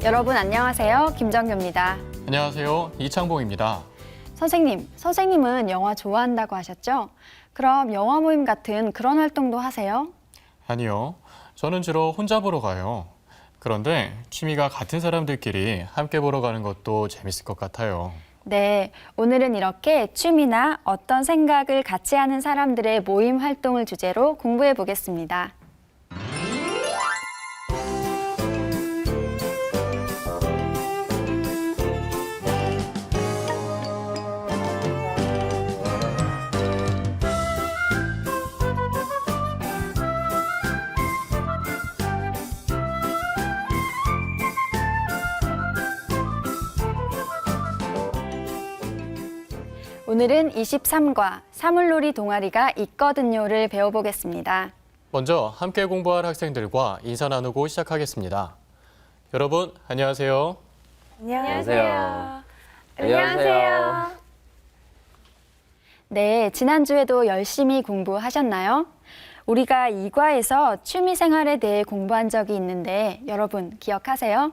여러분 안녕하세요. 김정규입니다. 안녕하세요. 이창봉입니다. 선생님은 영화 좋아한다고 하셨죠? 그럼 영화 모임 같은 그런 활동도 하세요? 아니요. 저는 주로 혼자 보러 가요. 그런데 취미가 같은 사람들끼리 함께 보러 가는 것도 재밌을 것 같아요. 네, 오늘은 이렇게 취미나 어떤 생각을 같이 하는 사람들의 모임 활동을 주제로 공부해 보겠습니다. 오늘은 23과 사물놀이 동아리가 있거든요를 배워보겠습니다. 먼저 함께 공부할 학생들과 인사 나누고 시작하겠습니다. 여러분, 안녕하세요. 안녕하세요. 안녕하세요. 네, 지난주에도 열심히 공부하셨나요? 우리가 2과에서 취미생활에 대해 공부한 적이 있는데 여러분 기억하세요?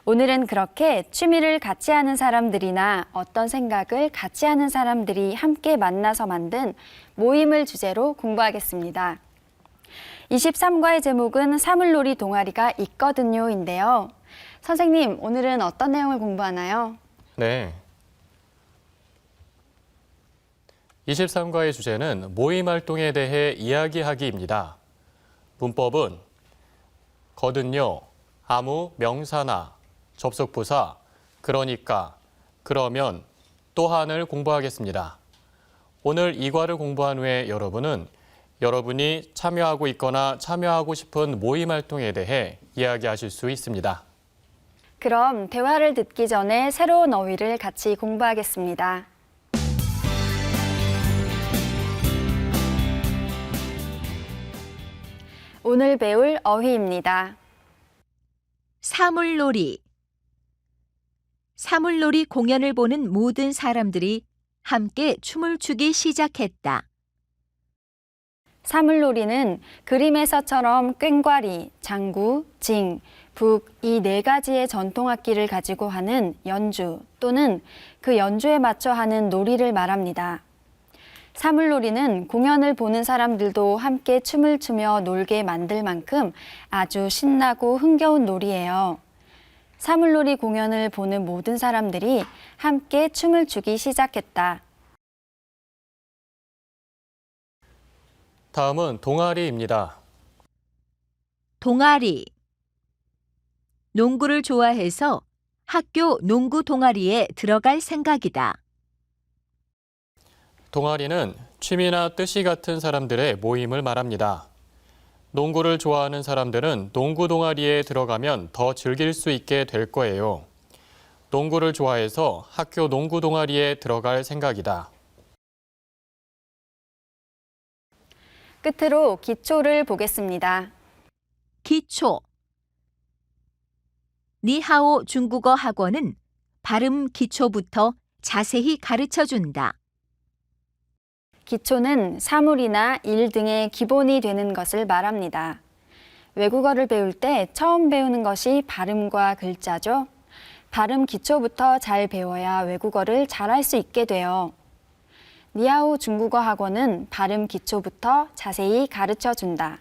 오늘은 그렇게 취미를 같이 하는 사람들이나 어떤 생각을 같이 하는 사람들이 함께 만나서 만든 모임을 주제로 공부하겠습니다. 23과의 제목은 사물놀이 동아리가 있거든요인데요. 선생님, 오늘은 어떤 내용을 공부하나요? 네. 23과의 주제는 모임 활동에 대해 이야기하기입니다. 문법은 거든요, 아무, 명사나, 접속부사, 그러니까, 그러면, 또한을 공부하겠습니다. 오늘 2과를 공부한 후에 여러분은 여러분이 참여하고 있거나 참여하고 싶은 모임 활동에 대해 이야기하실 수 있습니다. 그럼 대화를 듣기 전에 새로운 어휘를 같이 공부하겠습니다. 오늘 배울 어휘입니다. 사물놀이. 사물놀이 공연을 보는 모든 사람들이 함께 춤을 추기 시작했다. 사물놀이는 그림에서처럼 꽹과리, 장구, 징, 북 이 네 가지의 전통악기를 가지고 하는 연주 또는 그 연주에 맞춰 하는 놀이를 말합니다. 사물놀이는 공연을 보는 사람들도 함께 춤을 추며 놀게 만들 만큼 아주 신나고 흥겨운 놀이예요. 사물놀이 공연을 보는 모든 사람들이 함께 춤을 추기 시작했다. 다음은 동아리입니다. 동아리. 농구를 좋아해서 학교 농구 동아리에 들어갈 생각이다. 동아리는 취미나 뜻이 같은 사람들의 모임을 말합니다. 농구를 좋아하는 사람들은 농구 동아리에 들어가면 더 즐길 수 있게 될 거예요. 농구를 좋아해서 학교 농구 동아리에 들어갈 생각이다. 끝으로 기초를 보겠습니다. 기초. 니하오 중국어 학원은 발음 기초부터 자세히 가르쳐준다. 기초는 사물이나 일 등의 기본이 되는 것을 말합니다. 외국어를 배울 때 처음 배우는 것이 발음과 글자죠. 발음 기초부터 잘 배워야 외국어를 잘할 수 있게 돼요. 니하오 중국어 학원은 발음 기초부터 자세히 가르쳐 준다.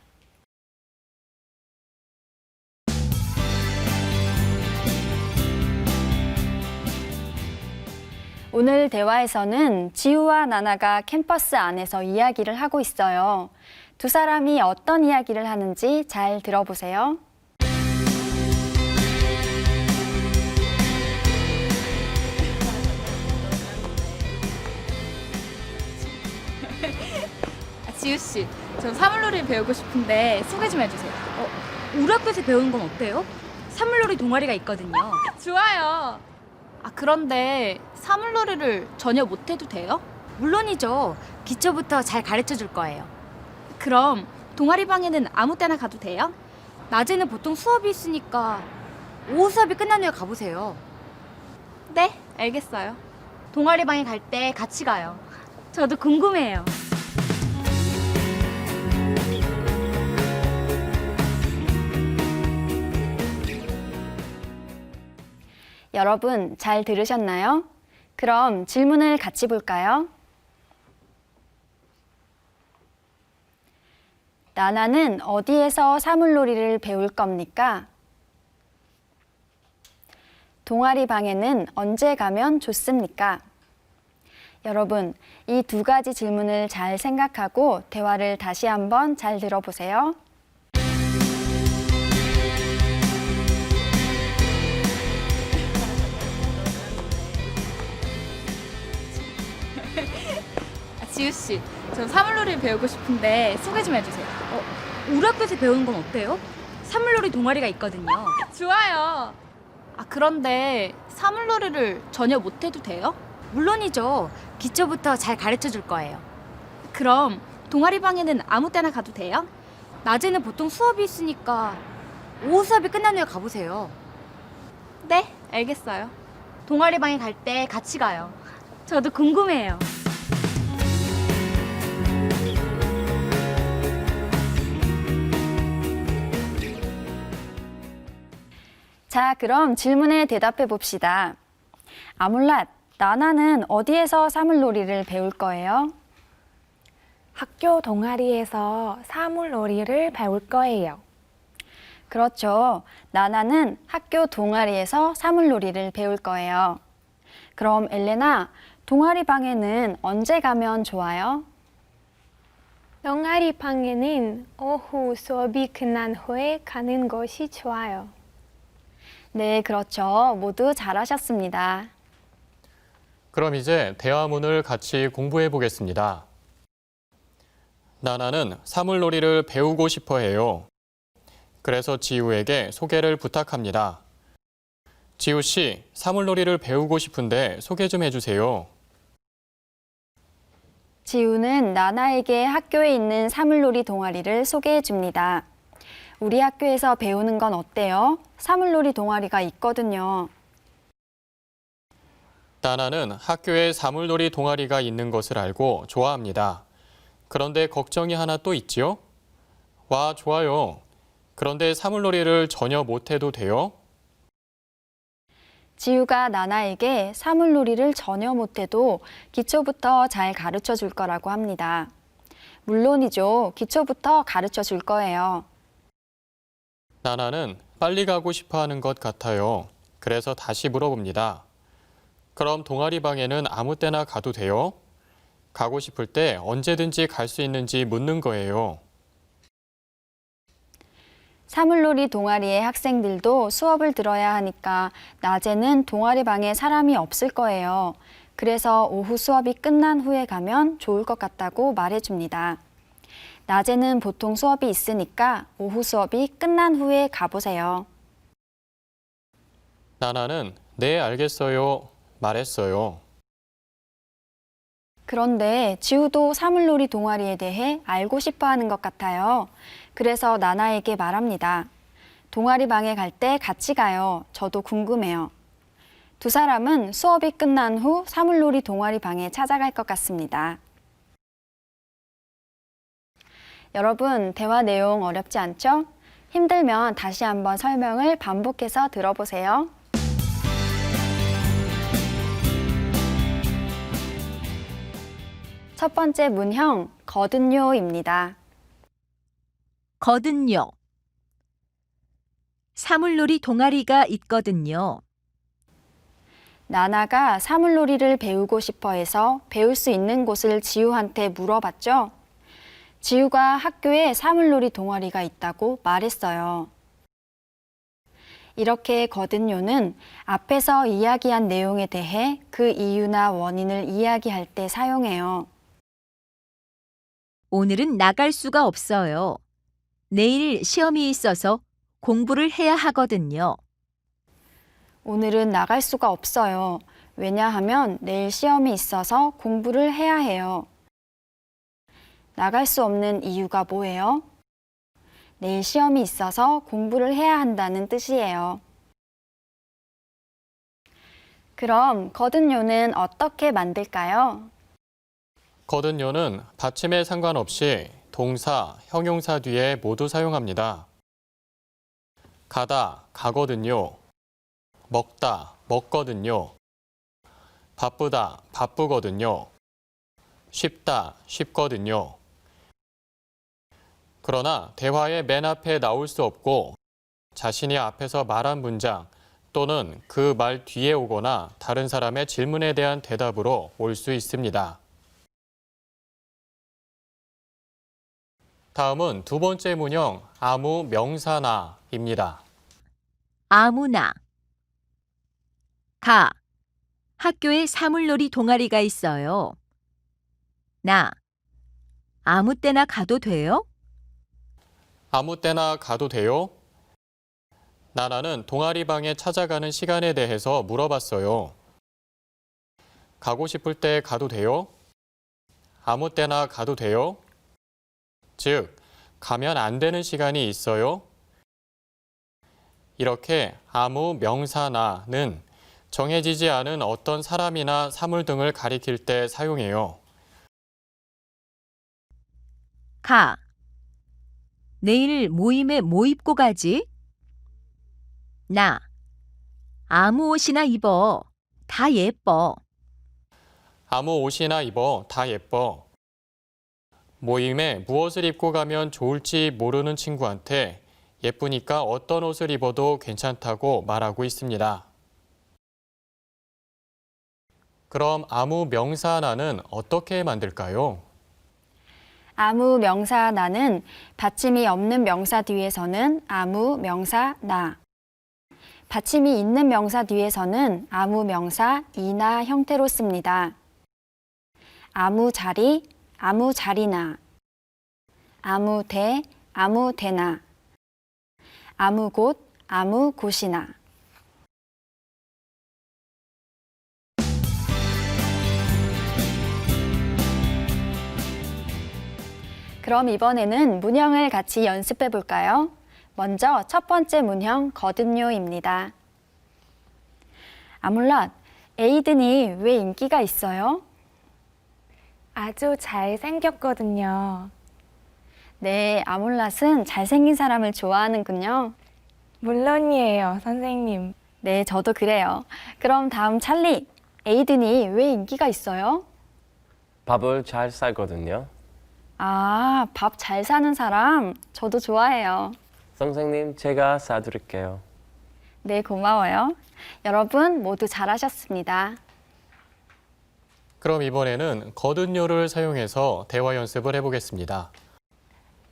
오늘 대화에서는 지우와 나나가 캠퍼스 안에서 이야기를 하고 있어요. 두 사람이 어떤 이야기를 하는지 잘 들어보세요. 지우 씨, 저 사물놀이 배우고 싶은데 소개 좀 해주세요. 우리 학교에서 배우는 건 어때요? 사물놀이 동아리가 있거든요. 좋아요. 그런데 사물놀이를 전혀 못해도 돼요? 물론이죠. 기초부터 잘 가르쳐 줄 거예요. 그럼 동아리 방에는 아무 때나 가도 돼요? 낮에는 보통 수업이 있으니까 오후 수업이 끝난 후에 가보세요. 네, 알겠어요. 동아리 방에 갈 때 같이 가요. 저도 궁금해요. 여러분 잘 들으셨나요? 그럼 질문을 같이 볼까요? 나나는 어디에서 사물놀이를 배울 겁니까? 동아리 방에는 언제 가면 좋습니까? 여러분, 이 두 가지 질문을 잘 생각하고 대화를 다시 한번 잘 들어보세요. 지우 씨, 저 사물놀이 배우고 싶은데 소개 좀 해주세요. 우리 학교에서 배우는 건 어때요? 사물놀이 동아리가 있거든요. 좋아요. 그런데 사물놀이를 전혀 못해도 돼요? 물론이죠. 기초부터 잘 가르쳐 줄 거예요. 그럼 동아리 방에는 아무 때나 가도 돼요? 낮에는 보통 수업이 있으니까 오후 수업이 끝난 후에 가보세요. 네, 알겠어요. 동아리 방에 갈 때 같이 가요. 저도 궁금해요. 자, 그럼 질문에 대답해 봅시다. 아몰랏, 나나는 어디에서 사물놀이를 배울 거예요? 학교 동아리에서 사물놀이를 배울 거예요. 그렇죠. 나나는 학교 동아리에서 사물놀이를 배울 거예요. 그럼 엘레나, 동아리 방에는 언제 가면 좋아요? 동아리 방에는 오후 수업이 끝난 후에 가는 것이 좋아요. 네, 그렇죠. 모두 잘하셨습니다. 그럼 이제 대화문을 같이 공부해 보겠습니다. 나나는 사물놀이를 배우고 싶어 해요. 그래서 지우에게 소개를 부탁합니다. 지우 씨, 사물놀이를 배우고 싶은데 소개 좀 해주세요. 지우는 나나에게 학교에 있는 사물놀이 동아리를 소개해 줍니다. 우리 학교에서 배우는 건 어때요? 사물놀이 동아리가 있거든요. 나나는 학교에 사물놀이 동아리가 있는 것을 알고 좋아합니다. 그런데 걱정이 하나 또 있지요? 와, 좋아요. 그런데 사물놀이를 전혀 못해도 돼요? 지우가 나나에게 사물놀이를 전혀 못해도 기초부터 잘 가르쳐 줄 거라고 합니다. 물론이죠. 기초부터 가르쳐 줄 거예요. 나나는 빨리 가고 싶어 하는 것 같아요. 그래서 다시 물어봅니다. 그럼 동아리 방에는 아무 때나 가도 돼요? 가고 싶을 때 언제든지 갈 수 있는지 묻는 거예요. 사물놀이 동아리의 학생들도 수업을 들어야 하니까 낮에는 동아리 방에 사람이 없을 거예요. 그래서 오후 수업이 끝난 후에 가면 좋을 것 같다고 말해줍니다. 낮에는 보통 수업이 있으니까 오후 수업이 끝난 후에 가보세요. 나나는 네, 알겠어요. 말했어요. 그런데 지우도 사물놀이 동아리에 대해 알고 싶어 하는 것 같아요. 그래서 나나에게 말합니다. 동아리 방에 갈 때 같이 가요. 저도 궁금해요. 두 사람은 수업이 끝난 후 사물놀이 동아리 방에 찾아갈 것 같습니다. 여러분, 대화 내용 어렵지 않죠? 힘들면 다시 한번 설명을 반복해서 들어보세요. 첫 번째 문형, 거든요입니다. 거든요. 사물놀이 동아리가 있거든요. 나나가 사물놀이를 배우고 싶어 해서 배울 수 있는 곳을 지우한테 물어봤죠. 지우가 학교에 사물놀이 동아리가 있다고 말했어요. 이렇게 거든요는 앞에서 이야기한 내용에 대해 그 이유나 원인을 이야기할 때 사용해요. 오늘은 나갈 수가 없어요. 내일 시험이 있어서 공부를 해야 하거든요. 오늘은 나갈 수가 없어요. 왜냐하면 내일 시험이 있어서 공부를 해야 해요. 나갈 수 없는 이유가 뭐예요? 내일 시험이 있어서 공부를 해야 한다는 뜻이에요. 그럼 거든요는 어떻게 만들까요? 거든요는 받침에 상관없이 동사, 형용사 뒤에 모두 사용합니다. 가다, 가거든요. 먹다, 먹거든요. 바쁘다, 바쁘거든요. 쉽다, 쉽거든요. 그러나 대화의 맨 앞에 나올 수 없고 자신이 앞에서 말한 문장 또는 그 말 뒤에 오거나 다른 사람의 질문에 대한 대답으로 올 수 있습니다. 다음은 두 번째 문형 아무 명사나입니다. 아무나. 가. 학교에 사물놀이 동아리가 있어요. 나. 아무 때나 가도 돼요? 아무 때나 가도 돼요? 나나는 동아리방에 찾아가는 시간에 대해서 물어봤어요. 가고 싶을 때 가도 돼요? 아무 때나 가도 돼요? 즉, 가면 안 되는 시간이 있어요? 이렇게 아무 명사나는 정해지지 않은 어떤 사람이나 사물 등을 가리킬 때 사용해요. 가. 내일 모임에 뭐 입고 가지? 나. 아무 옷이나 입어. 다 예뻐. 아무 옷이나 입어 다 예뻐. 모임에 무엇을 입고 가면 좋을지 모르는 친구한테 예쁘니까 어떤 옷을 입어도 괜찮다고 말하고 있습니다. 그럼 아무 명사나는 어떻게 만들까요? 아무 명사나는 받침이 없는 명사 뒤에서는 아무 명사나, 받침이 있는 명사 뒤에서는 아무 명사 이나 형태로 씁니다. 아무 자리, 아무 자리나, 아무 대, 아무 대나, 아무 곳, 아무 곳이나. 그럼 이번에는 문형을 같이 연습해 볼까요? 먼저 첫 번째 문형 거든요입니다. 아몰랏, 에이든이 왜 인기가 있어요? 아주 잘생겼거든요. 네, 아몰랏은 잘생긴 사람을 좋아하는군요. 물론이에요, 선생님. 네, 저도 그래요. 그럼 다음 찰리, 에이든이 왜 인기가 있어요? 밥을 잘 싸거든요. 아, 밥 잘 사는 사람, 저도 좋아해요. 선생님, 제가 사드릴게요. 네, 고마워요. 여러분 모두 잘하셨습니다. 그럼 이번에는 거든요를 사용해서 대화 연습을 해보겠습니다.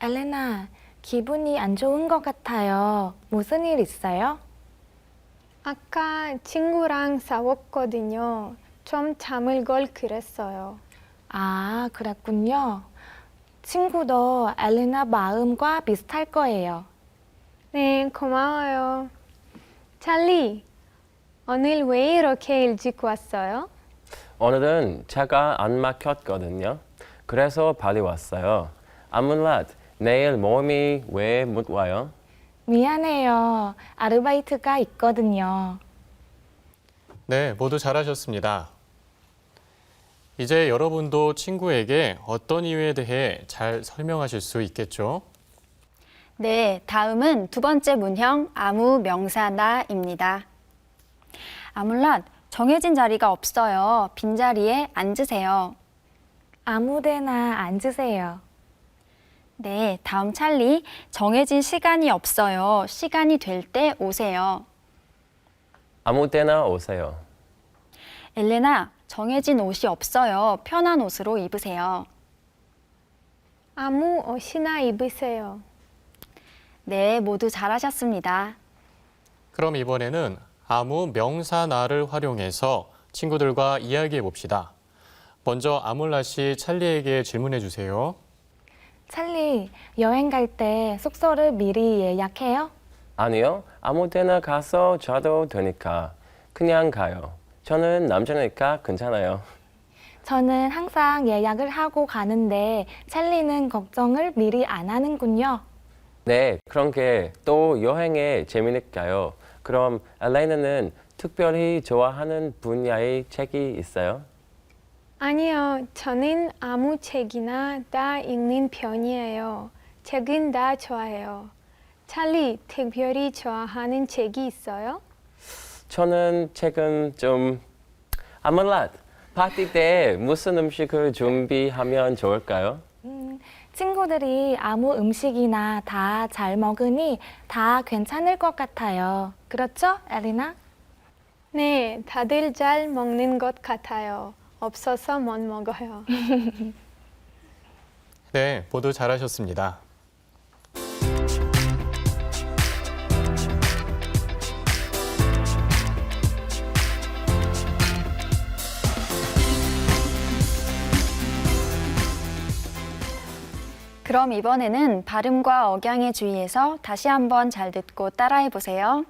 엘레나, 기분이 안 좋은 것 같아요. 무슨 일 있어요? 아까 친구랑 싸웠거든요. 좀 잠을 걸 그랬어요. 아, 그랬군요. 친구도 엘레나 마음과 비슷할 거예요. 네, 고마워요. 찰리, 오늘 왜 이렇게 일찍 왔어요? 오늘은 차가 안 막혔거든요. 그래서 빨리 왔어요. 아몰랏, 내일 모임이 왜 못 와요? 미안해요. 아르바이트가 있거든요. 네, 모두 잘하셨습니다. 이제 여러분도 친구에게 어떤 이유에 대해 잘 설명하실 수 있겠죠? 네, 다음은 두 번째 문형 아무 명사나입니다. 아몰랏, 정해진 자리가 없어요. 빈자리에 앉으세요. 아무데나 앉으세요. 네, 다음 찰리, 정해진 시간이 없어요. 시간이 될 때 오세요. 아무 때나 오세요. 엘레나, 정해진 옷이 없어요. 편한 옷으로 입으세요. 아무 옷이나 입으세요. 네, 모두 잘하셨습니다. 그럼 이번에는 아무 명사나를 활용해서 친구들과 이야기해 봅시다. 먼저 아몰랏이 찰리에게 질문해 주세요. 찰리, 여행 갈 때 숙소를 미리 예약해요? 아니요, 아무 때나 가서 자도 되니까 그냥 가요. 저는 남자니까 괜찮아요. 저는 항상 예약을 하고 가는데 찰리는 걱정을 미리 안 하는군요. 네, 그런 게 또 여행의 재미니까요. 그럼 엘레나는 특별히 좋아하는 분야의 책이 있어요? 아니요, 저는 아무 책이나 다 읽는 편이에요. 책은 다 좋아해요. 찰리, 특별히 좋아하는 책이 있어요? 저는 최근 좀 아무튼 파티 때 무슨 음식을 준비하면 좋을까요? 친구들이 아무 음식이나 다 잘 먹으니 다 괜찮을 것 같아요. 그렇죠, 에리나? 네, 다들 잘 먹는 것 같아요. 없어서 못 먹어요. 네, 모두 잘하셨습니다. 그럼 이번에는 발음과 억양에 주의해서 다시 한번 잘 듣고 따라해 보세요.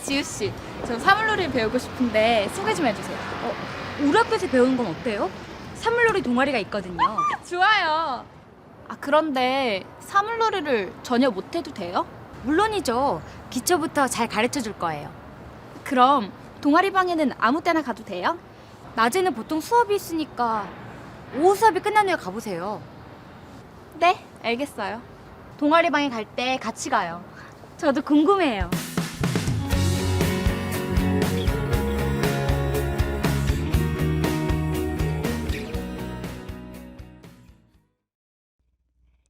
지우 씨, 저 사물놀이 배우고 싶은데 소개 좀 해주세요. 우리 학교에서 배우는 건 어때요? 사물놀이 동아리가 있거든요. 좋아요. 아, 그런데 사물놀이를 전혀 못해도 돼요? 물론이죠. 기초부터 잘 가르쳐 줄 거예요. 그럼 동아리 방에는 아무 때나 가도 돼요? 낮에는 보통 수업이 있으니까 오후 수업이 끝난 후에 가보세요. 네, 알겠어요. 동아리 방에 갈 때 같이 가요. 저도 궁금해요.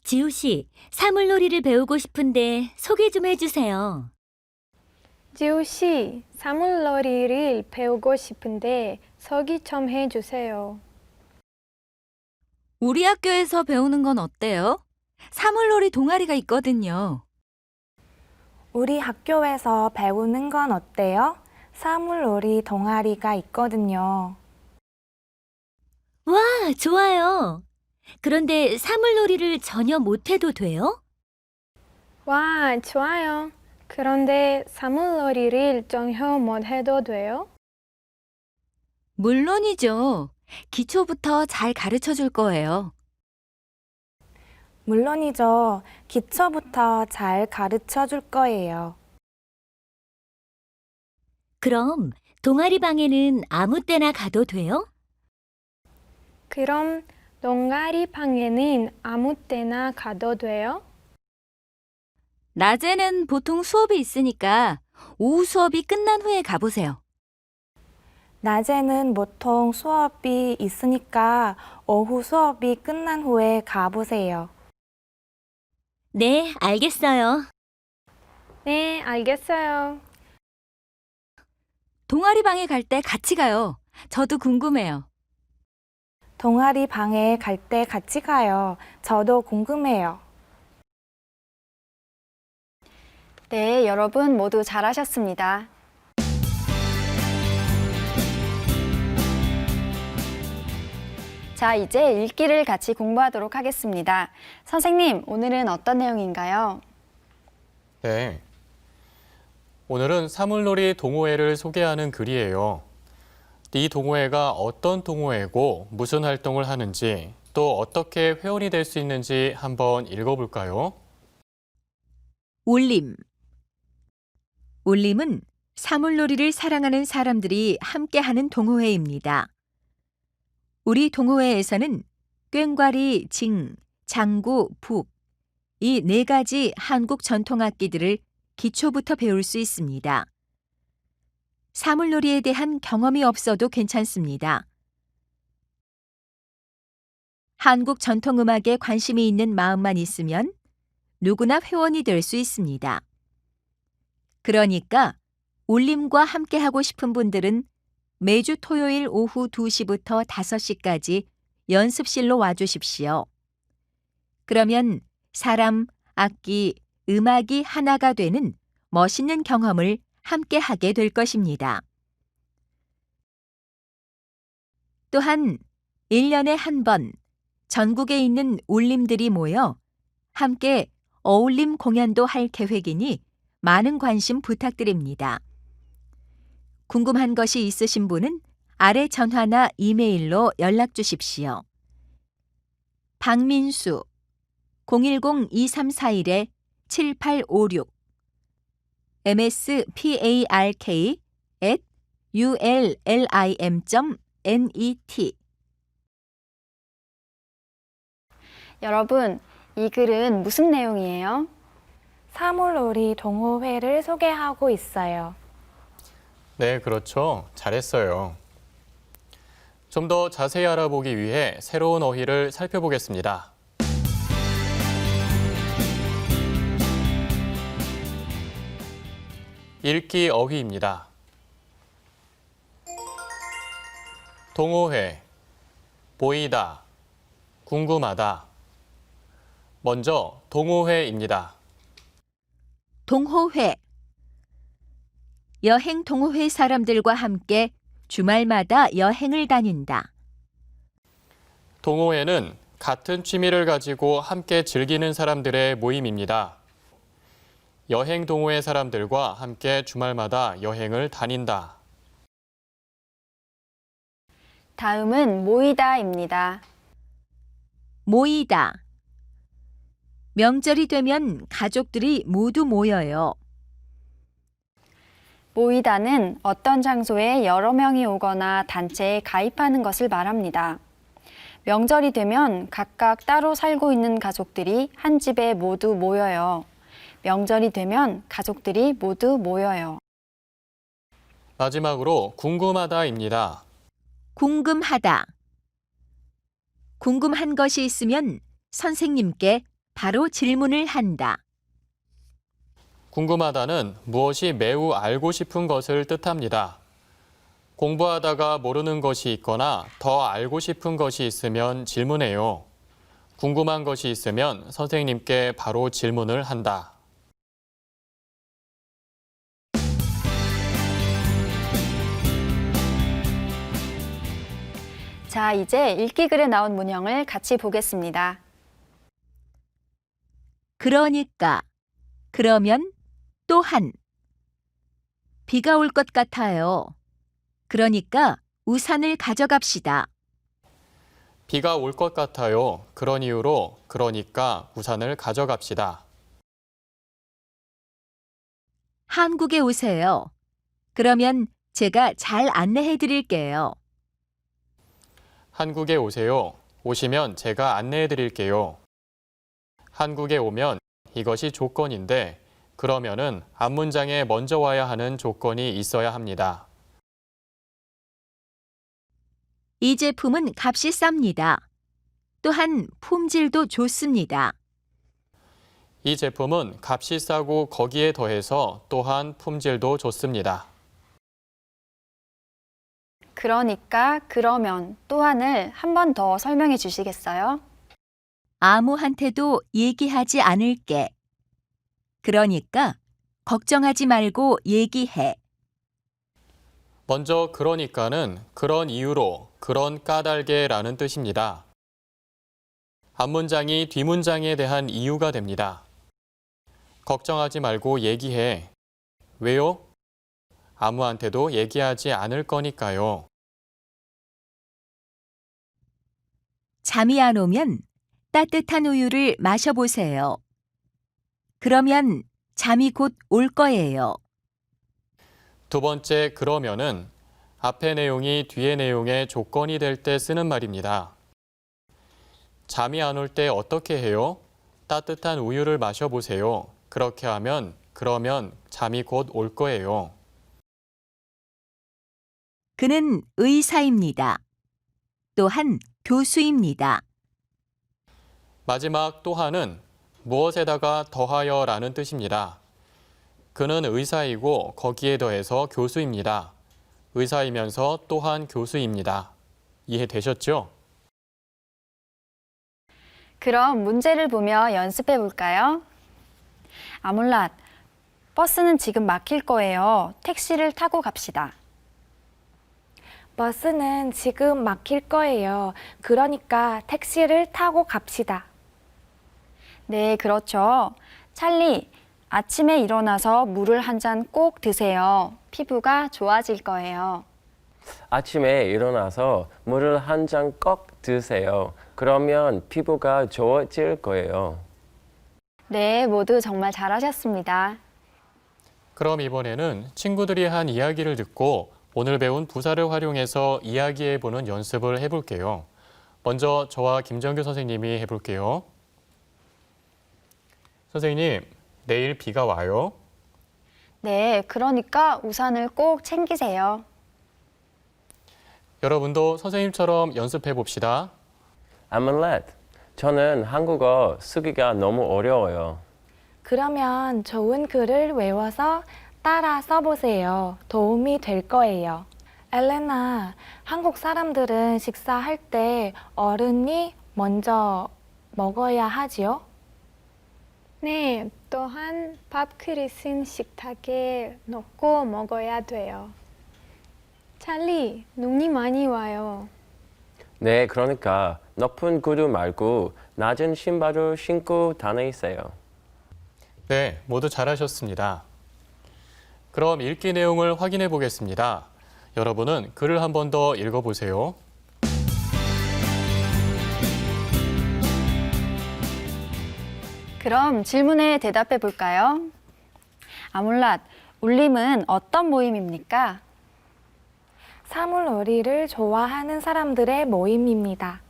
지우 씨, 사물놀이를 배우고 싶은데 소개 좀 해주세요. 지우 씨, 사물놀이를 배우고 싶은데 소개 좀 해주세요. 우리 학교에서 배우는 건 어때요? 사물놀이 동아리가 있거든요. 우리 학교에서 배우는 건 어때요? 사물놀이 동아리가 있거든요. 와, 좋아요. 그런데 사물놀이를 전혀 못해도 돼요? 와, 좋아요. 그런데 사물놀이를 전혀 못 해도 돼요? 물론이죠. 기초부터 잘 가르쳐 줄 거예요. 물론이죠. 기초부터 잘 가르쳐 줄 거예요. 그럼 동아리 방에는 아무 때나 가도 돼요? 그럼 동아리 방에는 아무 때나 가도 돼요? 낮에는 보통 수업이 있으니까 오후 수업이 끝난 후에 가보세요. 낮에는 보통 수업이 있으니까 오후 수업이 끝난 후에 가보세요. 네, 알겠어요. 네, 알겠어요. 동아리 방에 갈 때 같이 가요. 저도 궁금해요. 동아리 방에 갈 때 같이 가요. 저도 궁금해요. 네, 여러분 모두 잘하셨습니다. 자, 이제 읽기를 같이 공부하도록 하겠습니다. 선생님, 오늘은 어떤 내용인가요? 네. 오늘은 사물놀이 동호회를 소개하는 글이에요. 이 동호회가 어떤 동호회고 무슨 활동을 하는지 또 어떻게 회원이 될 수 있는지 한번 읽어볼까요? 울림. 울림은 사물놀이를 사랑하는 사람들이 함께하는 동호회입니다. 우리 동호회에서는 꽹과리, 징, 장구, 북, 이 네 가지 한국 전통악기들을 기초부터 배울 수 있습니다. 사물놀이에 대한 경험이 없어도 괜찮습니다. 한국 전통음악에 관심이 있는 마음만 있으면 누구나 회원이 될 수 있습니다. 그러니까 울림과 함께하고 싶은 분들은 매주 토요일 오후 2시부터 5시까지 연습실로 와주십시오. 그러면 사람, 악기, 음악이 하나가 되는 멋있는 경험을 함께하게 될 것입니다. 또한 1년에 한 번 전국에 있는 울림들이 모여 함께 어울림 공연도 할 계획이니 많은 관심 부탁드립니다. 궁금한 것이 있으신 분은 아래 전화나 이메일로 연락 주십시오. 박민수 010-2341-7856 mspark@ullim.net 여러분, 이 글은 무슨 내용이에요? 사물놀이 동호회를 소개하고 있어요. 네, 그렇죠. 잘했어요. 좀 더 자세히 알아보기 위해 새로운 어휘를 살펴보겠습니다. 읽기 어휘입니다. 동호회, 보이다, 궁금하다. 먼저 동호회입니다. 동호회. 여행 동호회 사람들과 함께 주말마다 여행을 다닌다. 동호회는 같은 취미를 가지고 함께 즐기는 사람들의 모임입니다. 여행 동호회 사람들과 함께 주말마다 여행을 다닌다. 다음은 모이다입니다. 모이다. 명절이 되면 가족들이 모두 모여요. 모이다는 어떤 장소에 여러 명이 오거나 단체에 가입하는 것을 말합니다. 명절이 되면 각각 따로 살고 있는 가족들이 한 집에 모두 모여요. 명절이 되면 가족들이 모두 모여요. 마지막으로 궁금하다입니다. 궁금하다. 궁금한 것이 있으면 선생님께 바로 질문을 한다. 궁금하다는 무엇이 매우 알고 싶은 것을 뜻합니다. 공부하다가 모르는 것이 있거나 더 알고 싶은 것이 있으면 질문해요. 궁금한 것이 있으면 선생님께 바로 질문을 한다. 자, 이제 읽기 글에 나온 문형을 같이 보겠습니다. 그러니까, 그러면, 또한. 비가 올 것 같아요. 그러니까 우산을 가져갑시다. 비가 올 것 같아요. 그런 이유로 그러니까 우산을 가져갑시다. 한국에 오세요. 그러면 제가 잘 안내해 드릴게요. 한국에 오세요. 오시면 제가 안내해 드릴게요. 한국에 오면 이것이 조건인데 그러면은 앞문장에 먼저 와야 하는 조건이 있어야 합니다. 이 제품은 값이 쌉니다. 또한 품질도 좋습니다. 이 제품은 값이 싸고 거기에 더해서 또한 품질도 좋습니다. 그러니까, 그러면, 또한을 한 번 더 설명해 주시겠어요? 아무한테도 얘기하지 않을게. 그러니까 걱정하지 말고 얘기해. 먼저 그러니까는 그런 이유로, 그런 까닭에라는 뜻입니다. 앞문장이 뒷문장에 대한 이유가 됩니다. 걱정하지 말고 얘기해. 왜요? 아무한테도 얘기하지 않을 거니까요. 잠이 안 오면 따뜻한 우유를 마셔보세요. 그러면 잠이 곧 올 거예요. 두 번째 그러면은 앞의 내용이 뒤의 내용의 조건이 될 때 쓰는 말입니다. 잠이 안 올 때 어떻게 해요? 따뜻한 우유를 마셔보세요. 그렇게 하면 그러면 잠이 곧 올 거예요. 그는 의사입니다. 또한 교수입니다. 마지막 또한은 무엇에다가 더하여라는 뜻입니다. 그는 의사이고 거기에 더해서 교수입니다. 의사이면서 또한 교수입니다. 이해되셨죠? 그럼 문제를 보며 연습해 볼까요? 아몰랏, 버스는 지금 막힐 거예요. 택시를 타고 갑시다. 버스는 지금 막힐 거예요. 그러니까 택시를 타고 갑시다. 네, 그렇죠. 찰리, 아침에 일어나서 물을 한 잔 꼭 드세요. 피부가 좋아질 거예요. 아침에 일어나서 물을 한 잔 꼭 드세요. 그러면 피부가 좋아질 거예요. 네, 모두 정말 잘하셨습니다. 그럼 이번에는 친구들이 한 이야기를 듣고 오늘 배운 부사를 활용해서 이야기해보는 연습을 해볼게요. 먼저 저와 김정규 선생님이 해볼게요. 선생님, 내일 비가 와요? 네, 그러니까 우산을 꼭 챙기세요. 여러분도 선생님처럼 연습해 봅시다. 아물렛. 저는 한국어 쓰기가 너무 어려워요. 그러면 좋은 글을 외워서 따라 써보세요. 도움이 될 거예요. 엘레나, 한국 사람들은 식사할 때 어른이 먼저 먹어야 하지요? 네, 또한 밥그릇은 식탁에 놓고 먹어야 돼요. 찰리, 눈이 많이 와요. 네, 그러니까 높은 구두 말고 낮은 신발을 신고 다니세요. 네, 모두 잘하셨습니다. 그럼 읽기 내용을 확인해 보겠습니다. 여러분은 글을 한 번 더 읽어보세요. 그럼 질문에 대답해 볼까요? 아몰랏, 울림은 어떤 모임입니까? 사물놀이를 좋아하는 사람들의 모임입니다.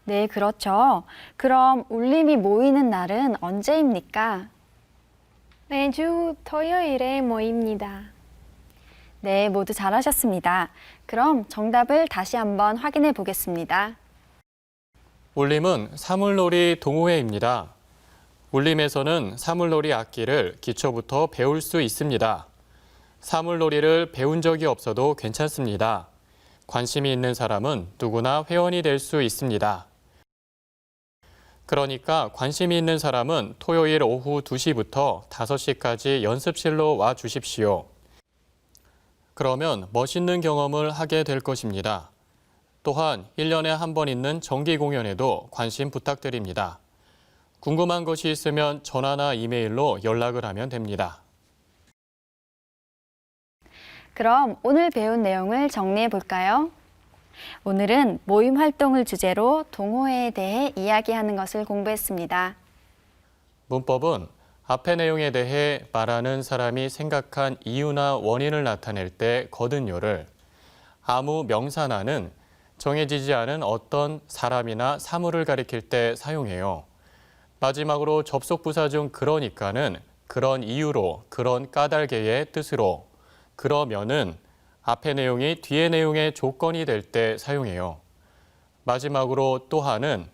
네, 그렇죠. 그럼 울림이 모이는 날은 언제입니까? 매주 토요일에 모입니다. 네, 모두 잘하셨습니다. 그럼 정답을 다시 한번 확인해 보겠습니다. 울림은 사물놀이 동호회입니다. 울림에서는 사물놀이 악기를 기초부터 배울 수 있습니다. 사물놀이를 배운 적이 없어도 괜찮습니다. 관심이 있는 사람은 누구나 회원이 될 수 있습니다. 그러니까 관심이 있는 사람은 토요일 오후 2시부터 5시까지 연습실로 와 주십시오. 그러면 멋있는 경험을 하게 될 것입니다. 또한 1년에 한 번 있는 정기 공연에도 관심 부탁드립니다. 궁금한 것이 있으면 전화나 이메일로 연락을 하면 됩니다. 그럼 오늘 배운 내용을 정리해 볼까요? 오늘은 모임 활동을 주제로 동호회에 대해 이야기하는 것을 공부했습니다. 문법은 앞의 내용에 대해 말하는 사람이 생각한 이유나 원인을 나타낼 때 거듭요를, 아무 명사나는 정해지지 않은 어떤 사람이나 사물을 가리킬 때 사용해요. 마지막으로 접속부사 중 그러니까는 그런 이유로, 그런 까닭의 뜻으로, 그러면은 앞의 내용이 뒤의 내용의 조건이 될 때 사용해요. 마지막으로 또한은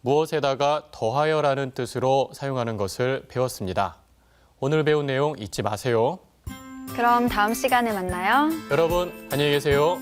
무엇에다가 더하여라는 뜻으로 사용하는 것을 배웠습니다. 오늘 배운 내용 잊지 마세요. 그럼 다음 시간에 만나요. 여러분, 안녕히 계세요.